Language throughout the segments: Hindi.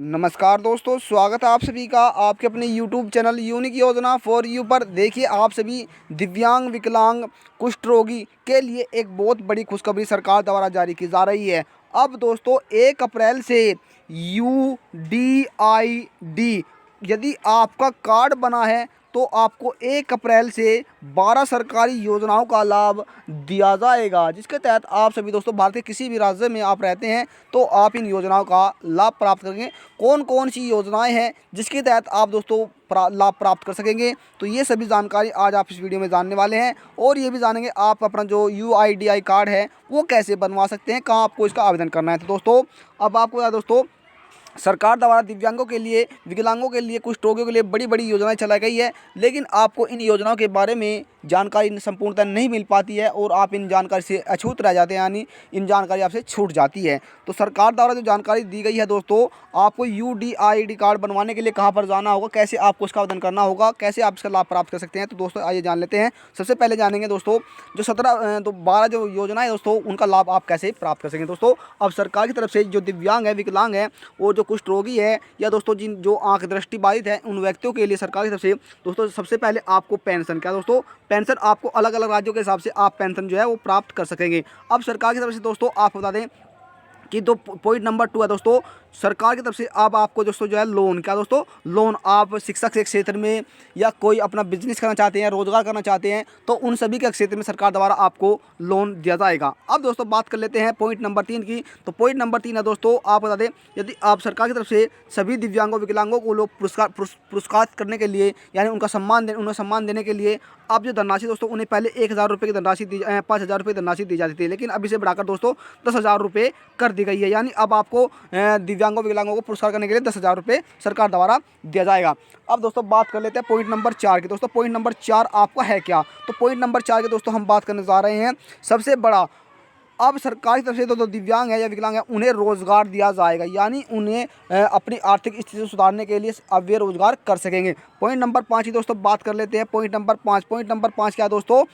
नमस्कार दोस्तों, स्वागत है आप सभी का आपके अपने YouTube चैनल यूनिक योजना फॉर यू पर। देखिए, आप सभी दिव्यांग, विकलांग, कुष्ठ रोगी के लिए एक बहुत बड़ी खुशखबरी सरकार द्वारा जारी की जा रही है। अब दोस्तों 1 अप्रैल से UDID यदि आपका कार्ड बना है तो आपको 1 अप्रैल से 12 सरकारी योजनाओं का लाभ दिया जाएगा, जिसके तहत आप सभी दोस्तों भारत के किसी भी राज्य में आप रहते हैं तो आप इन योजनाओं का लाभ प्राप्त करेंगे। कौन कौन सी योजनाएं हैं जिसके तहत आप दोस्तों लाभ प्राप्त कर सकेंगे, तो ये सभी जानकारी आज आप इस वीडियो में जानने वाले हैं। और ये भी जानेंगे आप अपना जो UIDI कार्ड है वो कैसे बनवा सकते हैं, कहाँ आपको इसका आवेदन करना है। तो दोस्तों अब आपको बता दोस्तों, सरकार द्वारा दिव्यांगों के लिए, विकलांगों के लिए, कुष्ठ रोगियों के लिए बड़ी बड़ी योजनाएं चलाई गई है, लेकिन आपको इन योजनाओं के बारे में जानकारी संपूर्णतः नहीं मिल पाती है और आप इन जानकारी से अछूत रह जाते हैं, यानी इन जानकारी आपसे छूट जाती है। तो सरकार द्वारा जो जानकारी दी गई है दोस्तों, आपको UDID कार्ड बनवाने के लिए कहाँ पर जाना होगा, कैसे आपको इसका आवेदन करना होगा, कैसे आप इसका लाभ प्राप्त कर सकते हैं, तो दोस्तों आइए जान लेते हैं। सबसे पहले जानेंगे दोस्तों जो 12 जो योजनाएं दोस्तों उनका लाभ आप कैसे प्राप्त कर सकेंगे। दोस्तों अब सरकार की तरफ से जो दिव्यांग है, विकलांग है और जो कुष्ठ रोगी है या दोस्तों जो आंख दृष्टि बाधित है, उन व्यक्तियों के लिए सरकार की तरफ से दोस्तों सबसे पहले आपको पेंशन, क्या दोस्तों पेंशन, आपको अलग अलग राज्यों के हिसाब से आप पेंशन जो है वो प्राप्त कर सकेंगे। अब सरकार की तरफ से दोस्तों आप बता दें कि पॉइंट नंबर 2 है दोस्तों, सरकार की तरफ से अब आपको दोस्तों जो है लोन, क्या दोस्तों लोन, आप शिक्षा के क्षेत्र में या कोई अपना बिजनेस करना चाहते हैं, रोजगार करना चाहते हैं, तो उन सभी के क्षेत्र में सरकार द्वारा आपको लोन दिया जाएगा। अब दोस्तों बात कर लेते हैं पॉइंट नंबर 3 की। तो पॉइंट नंबर 3 है दोस्तों, आप बता दें यदि आप सरकार की तरफ से सभी दिव्यांगों, विकलांगों को लोग पुरस्कार करने के लिए, यानी उन्हें सम्मान देने के लिए अब जो धनराशि दोस्तों उन्हें पहले 1,000 रुपये की धनराशि 5,000 रुपये धनराशि दी जाती थी, लेकिन अब इसे बढ़ाकर दोस्तों 10,000 रुपये कर दी गई है। यानी अब आपको दिव्यांगों, विकलांगों को पुरस्कार करने के लिए 10,000 रुपये सरकार द्वारा दिया जाएगा। अब दोस्तों बात कर लेते हैं पॉइंट नंबर 4 की। दोस्तों पॉइंट नंबर 4 आपका है क्या, तो पॉइंट नंबर 4 के दोस्तों हम बात करने जा रहे हैं सबसे बड़ा। अब सरकार की तरफ से तो दिव्यांग है या विकलांग है उन्हें रोजगार दिया जाएगा, यानी उन्हें अपनी आर्थिक स्थिति सुधारने के लिए अब वे रोजगार कर सकेंगे। पॉइंट नंबर 5 की दोस्तों बात कर लेते हैं। पॉइंट नंबर 5 क्या है दोस्तों,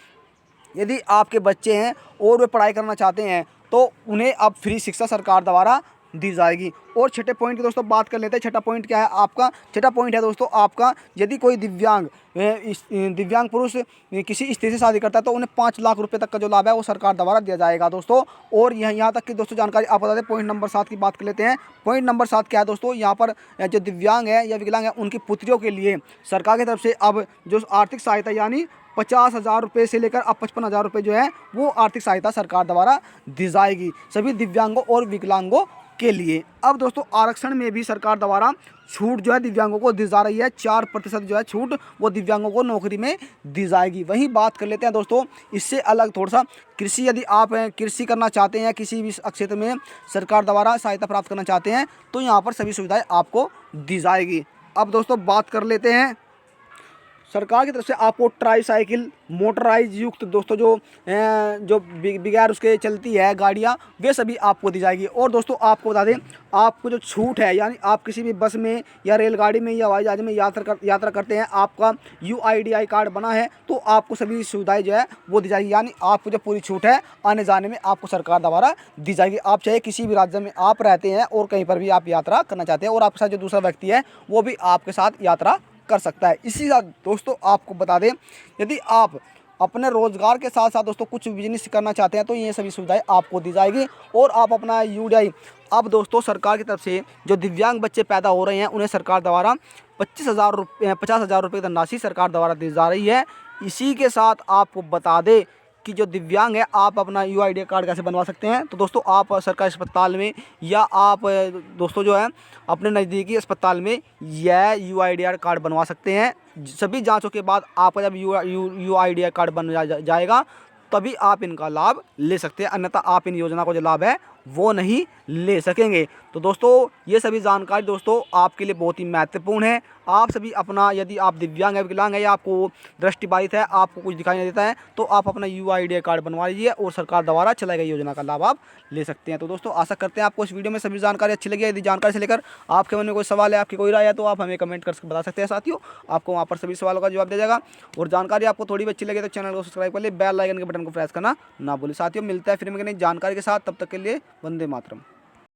यदि आपके बच्चे हैं और वे पढ़ाई करना चाहते हैं तो उन्हें अब फ्री शिक्षा सरकार द्वारा दी जाएगी। और छठे पॉइंट की दोस्तों बात कर लेते हैं। छठा पॉइंट क्या है आपका, छठा पॉइंट है दोस्तों आपका, यदि कोई दिव्यांग पुरुष किसी स्त्री से शादी करता है तो उन्हें 5 लाख रुपए तक का जो लाभ है वो सरकार द्वारा दिया जाएगा दोस्तों। और यहाँ तक की दोस्तों जानकारी आप बता दें। पॉइंट नंबर 7 की बात कर लेते हैं। पॉइंट नंबर 7 क्या है दोस्तों, यहाँ पर जो दिव्यांग है या विकलांग है उनकी पुत्रियों के लिए सरकार की तरफ से अब जो आर्थिक सहायता, यानी 50,000 रुपये से लेकर अब 55,000 रुपये जो है वो आर्थिक सहायता सरकार द्वारा दी जाएगी सभी दिव्यांगों और विकलांगों के लिए। अब दोस्तों आरक्षण में भी सरकार द्वारा छूट जो है दिव्यांगों को दी जा रही है। 4% जो है छूट वो दिव्यांगों को नौकरी में दी जाएगी। वहीं बात कर लेते हैं दोस्तों इससे अलग थोड़ा सा, कृषि, यदि आप कृषि करना चाहते हैं, किसी भी क्षेत्र में सरकार द्वारा सहायता प्राप्त करना चाहते हैं तो यहाँ पर सभी सुविधाएँ आपको दी जाएगी। अब दोस्तों बात कर लेते हैं सरकार की तरफ से आपको ट्राईसाइकिल मोटराइज युक्त दोस्तों जो बगैर उसके चलती है गाड़ियाँ, वे सभी आपको दी जाएगी। और दोस्तों आपको बता दें, आपको जो छूट है, यानी आप किसी भी बस में या रेलगाड़ी में या हवाई जहाज में यात्रा करते हैं, आपका UIDI कार्ड बना है तो आपको सभी सुविधाएं जो है वो दी जाएगी। यानी आपको जो पूरी छूट है आने जाने में आपको सरकार द्वारा दी जाएगी। आप चाहे किसी भी राज्य में आप रहते हैं और कहीं पर भी आप यात्रा करना चाहते हैं और आपके साथ जो दूसरा व्यक्ति है वो भी आपके साथ यात्रा कर सकता है। इसी साथ दोस्तों आपको बता दें, यदि आप अपने रोजगार के साथ साथ दोस्तों कुछ बिजनेस करना चाहते हैं तो ये सभी सुविधाएं आपको दी जाएगी। और आप अपना UDI, अब दोस्तों सरकार की तरफ से जो दिव्यांग बच्चे पैदा हो रहे हैं उन्हें सरकार द्वारा 50,000 रुपये धनराशि सरकार द्वारा दी जा रही है। इसी के साथ आपको बता दें कि जो दिव्यांग है आप अपना UIDI कार्ड कैसे बनवा सकते हैं। तो दोस्तों आप सरकारी अस्पताल में या आप दोस्तों जो है अपने नज़दीकी अस्पताल में यह UIDI कार्ड बनवा सकते हैं। सभी जांचों के बाद आपका जब UIDI कार्ड बन जाएगा तभी आप इनका लाभ ले सकते हैं, अन्यथा आप इन योजना को जो लाभ है वो नहीं ले सकेंगे। तो दोस्तों ये सभी जानकारी दोस्तों आपके लिए बहुत ही महत्वपूर्ण है। आप सभी अपना, यदि आप दिव्यांग है, विकलांग है या आपको दृष्टिबाधित है, आपको कुछ दिखाई नहीं देता है, तो आप अपना UIDI कार्ड बनवा लीजिए और सरकार द्वारा चलाई गई योजना का लाभ आप ले सकते हैं। तो दोस्तों आशा करते हैं आपको इस वीडियो में सभी जानकारी अच्छी लगी है। यदि जानकारी से लेकर आपके मन में कोई सवाल है, आपकी कोई राय है, तो आप हमें कमेंट करके बता सकते हैं साथियों, आपको वहाँ पर सभी सवालों का जवाब दिया जाएगा। और जानकारी आपको थोड़ी भी अच्छी लगे तो चैनल को सब्सक्राइब कर ले, बेल आइकन के बटन को प्रेस करना ना भूलें साथियों। मिलता है फिर में नई जानकारी के साथ, तब तक के लिए वंदे मातरम।